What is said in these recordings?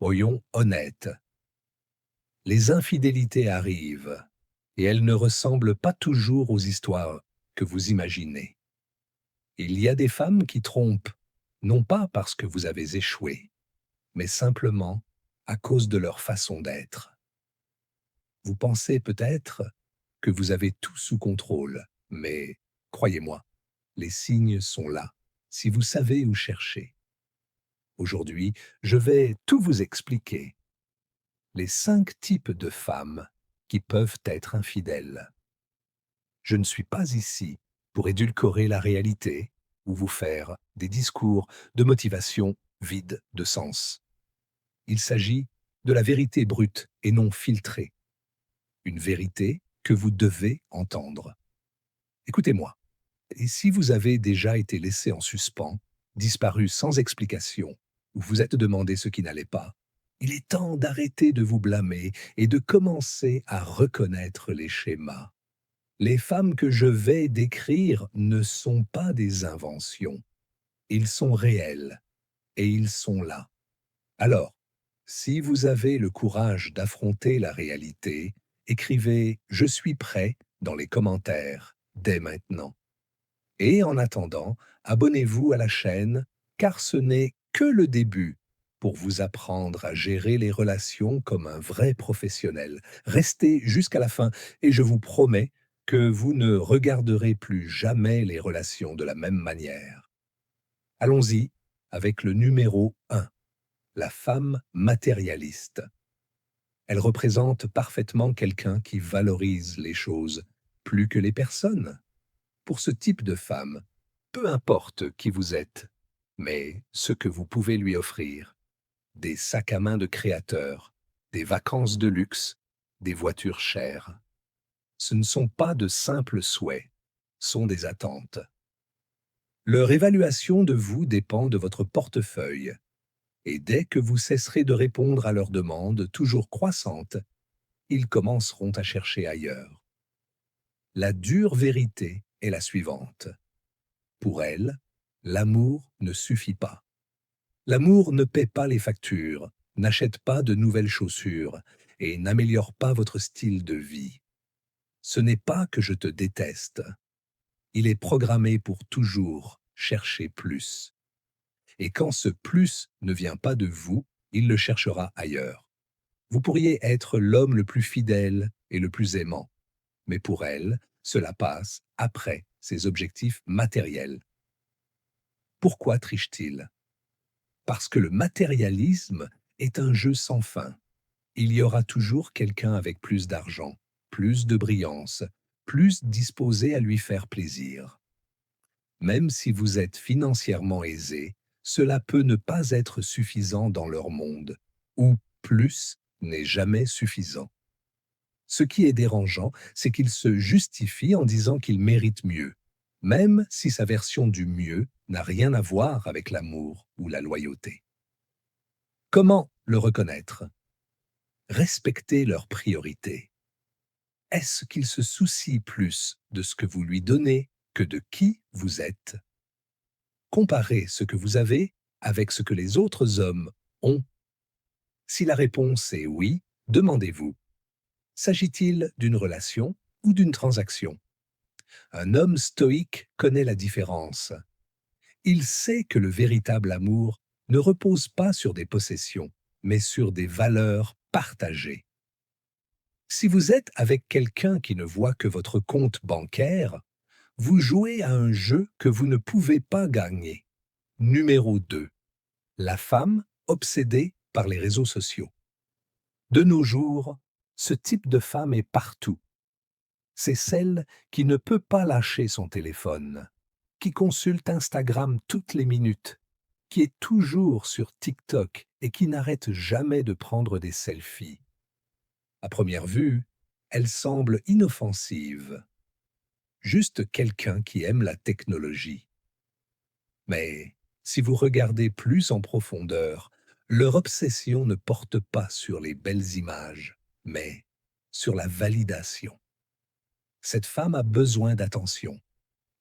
Soyons honnêtes, les infidélités arrivent et elles ne ressemblent pas toujours aux histoires que vous imaginez. Il y a des femmes qui trompent, non pas parce que vous avez échoué, mais simplement à cause de leur façon d'être. Vous pensez peut-être que vous avez tout sous contrôle, mais croyez-moi, les signes sont là, si vous savez où chercher. Aujourd'hui, je vais tout vous expliquer. Les 5 types de femmes qui peuvent être infidèles. Je ne suis pas ici pour édulcorer la réalité ou vous faire des discours de motivation vides de sens. Il s'agit de la vérité brute et non filtrée, une vérité que vous devez entendre. Écoutez-moi, et si vous avez déjà été laissé en suspens, disparu sans explication, ou vous êtes demandé ce qui n'allait pas, il est temps d'arrêter de vous blâmer et de commencer à reconnaître les schémas. Les femmes que je vais décrire ne sont pas des inventions. Ils sont réels et ils sont là. Alors, si vous avez le courage d'affronter la réalité, écrivez «Je suis prêt» dans les commentaires dès maintenant. Et en attendant, abonnez-vous à la chaîne car ce n'est que le début pour vous apprendre à gérer les relations comme un vrai professionnel. Restez jusqu'à la fin et je vous promets que vous ne regarderez plus jamais les relations de la même manière. Allons-y avec le numéro 1, la femme matérialiste. Elle représente parfaitement quelqu'un qui valorise les choses plus que les personnes. Pour ce type de femme, peu importe qui vous êtes, mais ce que vous pouvez lui offrir, des sacs à main de créateurs, des vacances de luxe, des voitures chères, ce ne sont pas de simples souhaits, sont des attentes. Leur évaluation de vous dépend de votre portefeuille, et dès que vous cesserez de répondre à leurs demandes toujours croissantes, ils commenceront à chercher ailleurs. La dure vérité est la suivante. Pour elles, l'amour ne suffit pas. L'amour ne paie pas les factures, n'achète pas de nouvelles chaussures et n'améliore pas votre style de vie. Ce n'est pas que je te déteste. Il est programmé pour toujours chercher plus. Et quand ce plus ne vient pas de vous, il le cherchera ailleurs. Vous pourriez être l'homme le plus fidèle et le plus aimant, mais pour elle, cela passe après ses objectifs matériels. Pourquoi triche-t-il? Parce que le matérialisme est un jeu sans fin. Il y aura toujours quelqu'un avec plus d'argent, plus de brillance, plus disposé à lui faire plaisir. Même si vous êtes financièrement aisé, cela peut ne pas être suffisant dans leur monde, où plus n'est jamais suffisant. Ce qui est dérangeant, c'est qu'il se justifie en disant qu'il mérite mieux, même si sa version du mieux n'a rien à voir avec l'amour ou la loyauté. Comment le reconnaître? Respectez leurs priorités. Est-ce qu'il se soucie plus de ce que vous lui donnez que de qui vous êtes? Comparez ce que vous avez avec ce que les autres hommes ont. Si la réponse est oui, demandez-vous, s'agit-il d'une relation ou d'une transaction? Un homme stoïque connaît la différence. Il sait que le véritable amour ne repose pas sur des possessions, mais sur des valeurs partagées. Si vous êtes avec quelqu'un qui ne voit que votre compte bancaire, vous jouez à un jeu que vous ne pouvez pas gagner. Numéro 2. La femme obsédée par les réseaux sociaux. De nos jours, ce type de femme est partout. C'est celle qui ne peut pas lâcher son téléphone, qui consulte Instagram toutes les minutes, qui est toujours sur TikTok et qui n'arrête jamais de prendre des selfies. À première vue, elle semble inoffensive, juste quelqu'un qui aime la technologie. Mais si vous regardez plus en profondeur, leur obsession ne porte pas sur les belles images, mais sur la validation. Cette femme a besoin d'attention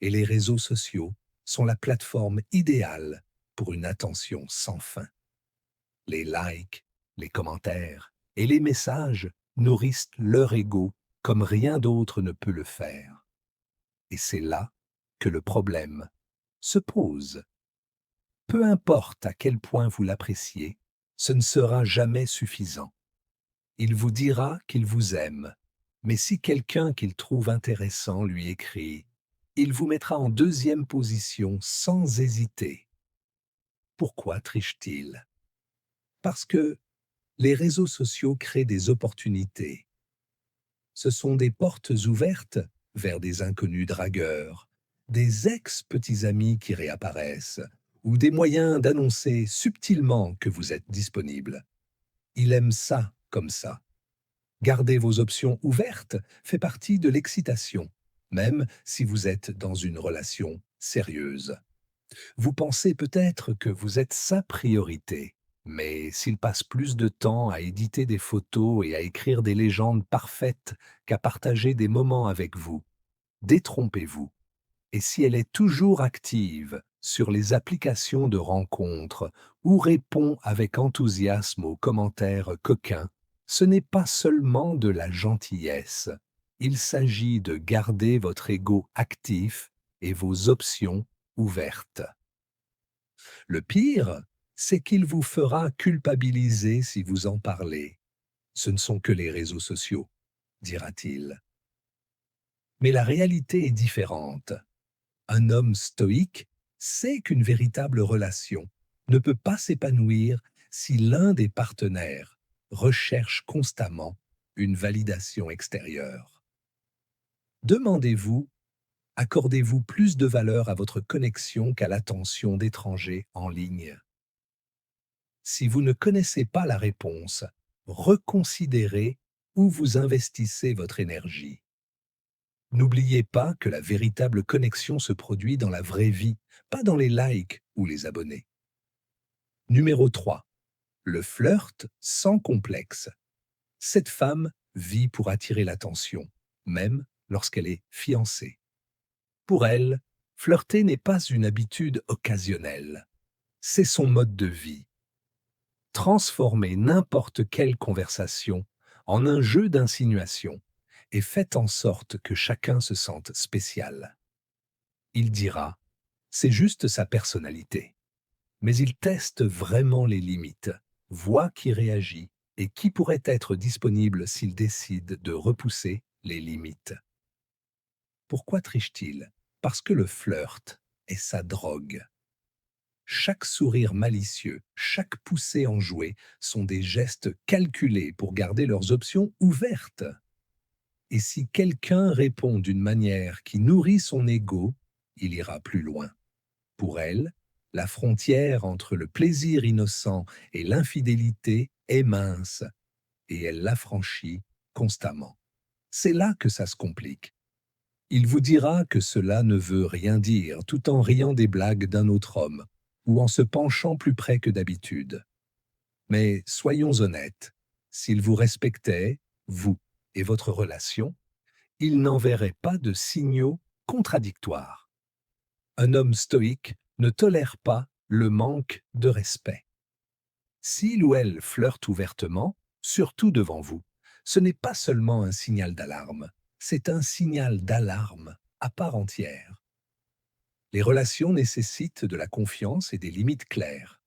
et les réseaux sociaux sont la plateforme idéale pour une attention sans fin. Les likes, Les commentaires et les messages nourrissent leur ego comme rien d'autre ne peut le faire. Et c'est là que le problème se pose. Peu importe à quel point vous l'appréciez, ce ne sera jamais suffisant. Il vous dira qu'il vous aime, mais si quelqu'un qu'il trouve intéressant lui écrit, il vous mettra en deuxième position sans hésiter. Pourquoi triche-t-il? Parce que les réseaux sociaux créent des opportunités. Ce sont des portes ouvertes vers des inconnus dragueurs, des ex-petits amis qui réapparaissent, ou des moyens d'annoncer subtilement que vous êtes disponible. Il aime ça comme ça. Garder vos options ouvertes fait partie de l'excitation, même si vous êtes dans une relation sérieuse. Vous pensez peut-être que vous êtes sa priorité, mais s'il passe plus de temps à éditer des photos et à écrire des légendes parfaites qu'à partager des moments avec vous, détrompez-vous. Et si elle est toujours active sur les applications de rencontres ou répond avec enthousiasme aux commentaires coquins, ce n'est pas seulement de la gentillesse. Il s'agit de garder votre ego actif et vos options ouvertes. Le pire, c'est qu'il vous fera culpabiliser si vous en parlez. Ce ne sont que les réseaux sociaux, dira-t-il. Mais la réalité est différente. Un homme stoïque sait qu'une véritable relation ne peut pas s'épanouir si l'un des partenaires recherche constamment une validation extérieure. Demandez-vous, accordez-vous plus de valeur à votre connexion qu'à l'attention d'étrangers en ligne? Si vous ne connaissez pas la réponse, reconsidérez où vous investissez votre énergie. N'oubliez pas que la véritable connexion se produit dans la vraie vie, pas dans les likes ou les abonnés. Numéro 3. Le flirt sans complexe. Cette femme vit pour attirer l'attention, même lorsqu'elle est fiancée. Pour elle, flirter n'est pas une habitude occasionnelle, c'est son mode de vie. Transformez n'importe quelle conversation en un jeu d'insinuation et faites en sorte que chacun se sente spécial. Il dira, c'est juste sa personnalité. Mais il teste vraiment les limites, voit qui réagit et qui pourrait être disponible s'il décide de repousser les limites. Pourquoi triche-t-il? Parce que le flirt est sa drogue. Chaque sourire malicieux, chaque poussée enjouée sont des gestes calculés pour garder leurs options ouvertes. Et si quelqu'un répond d'une manière qui nourrit son ego, il ira plus loin. Pour elle, la frontière entre le plaisir innocent et l'infidélité est mince, et elle l'affranchit constamment. C'est là que ça se complique. Il vous dira que cela ne veut rien dire, tout en riant des blagues d'un autre homme, ou en se penchant plus près que d'habitude. Mais soyons honnêtes, s'il vous respectait, vous et votre relation, il n'enverrait pas de signaux contradictoires. Un homme stoïque ne tolère pas le manque de respect. S'il ou elle flirte ouvertement, surtout devant vous, ce n'est pas seulement un signal d'alarme, c'est un signal d'alarme à part entière. Les relations nécessitent de la confiance et des limites claires.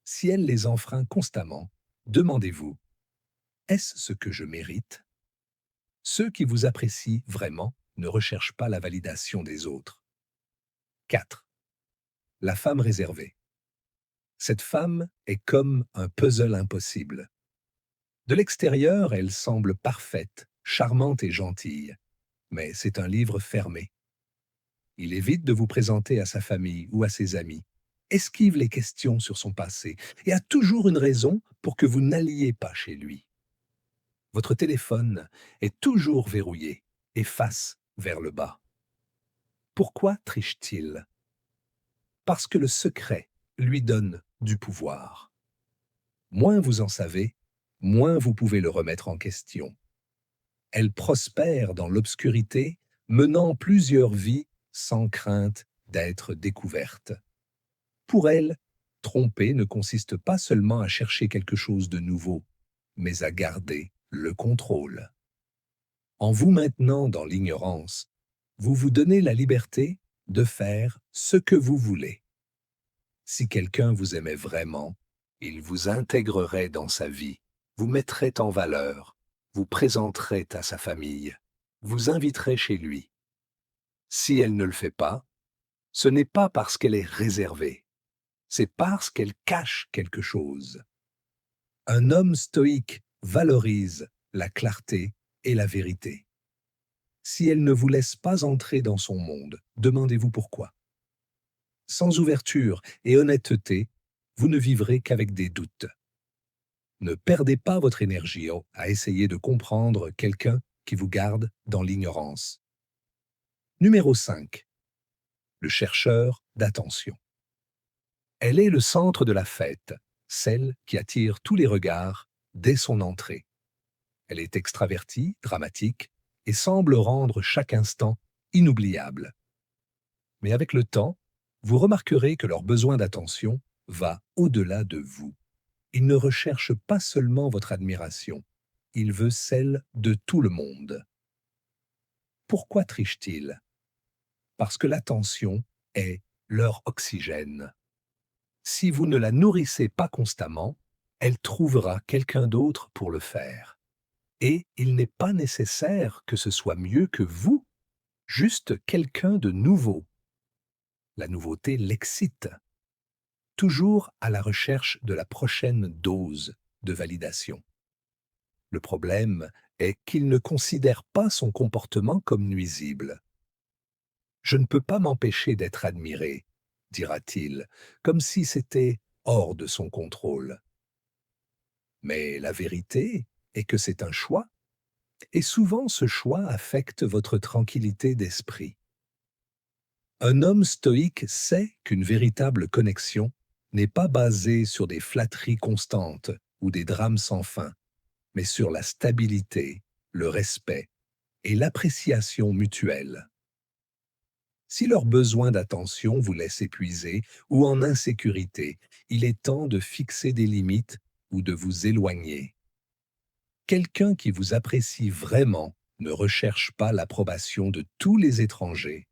Si elle les enfreint constamment, demandez-vous, est-ce ce que je mérite? Ceux qui vous apprécient vraiment ne recherchent pas la validation des autres. 4. La femme réservée. Cette femme est comme un puzzle impossible. De l'extérieur, elle semble parfaite, charmante et gentille, mais c'est un livre fermé. Il évite de vous présenter à sa famille ou à ses amis, esquive les questions sur son passé et a toujours une raison pour que vous n'alliez pas chez lui. Votre téléphone est toujours verrouillé et face vers le bas. Pourquoi triche-t-il? Parce que le secret lui donne du pouvoir. Moins vous en savez, moins vous pouvez le remettre en question. Elle prospère dans l'obscurité, menant plusieurs vies sans crainte d'être découverte. Pour elle, Tromper ne consiste pas seulement à chercher quelque chose de nouveau, mais à garder le contrôle. En vous maintenant dans l'ignorance, vous vous donnez la liberté de faire ce que vous voulez. Si quelqu'un vous aimait vraiment, il vous intégrerait dans sa vie, vous mettrait en valeur, vous présenterait à sa famille, vous inviterait chez lui. Si elle ne le fait pas, ce n'est pas parce qu'elle est réservée, c'est parce qu'elle cache quelque chose. Un homme stoïque valorise la clarté et la vérité. Si elle ne vous laisse pas entrer dans son monde, demandez-vous pourquoi. Sans ouverture et honnêteté, vous ne vivrez qu'avec des doutes. Ne perdez pas votre énergie à essayer de comprendre quelqu'un qui vous garde dans l'ignorance. Numéro 5. Le chercheur d'attention. Elle est le centre de la fête, celle qui attire tous les regards dès son entrée. Elle est extravertie, dramatique, et semble rendre chaque instant inoubliable. Mais avec le temps, vous remarquerez que leur besoin d'attention va au-delà de vous. Il ne recherche pas seulement votre admiration, il veut celle de tout le monde. Pourquoi triche-t-il? Parce que l'attention est leur oxygène. Si vous ne la nourrissez pas constamment, elle trouvera quelqu'un d'autre pour le faire. Et il n'est pas nécessaire que ce soit mieux que vous, juste quelqu'un de nouveau. La nouveauté l'excite, toujours à la recherche de la prochaine dose de validation. Le problème est qu'il ne considère pas son comportement comme nuisible. Je ne peux pas m'empêcher d'être admiré, dira-t-il, comme si c'était hors de son contrôle. Mais la vérité est que c'est un choix, et souvent ce choix affecte votre tranquillité d'esprit. Un homme stoïque sait qu'une véritable connexion n'est pas basée sur des flatteries constantes ou des drames sans fin, mais sur la stabilité, le respect et l'appréciation mutuelle. Si leur besoin d'attention vous laisse épuisé ou en insécurité, il est temps de fixer des limites ou de vous éloigner. Quelqu'un qui vous apprécie vraiment ne recherche pas l'approbation de tous les étrangers,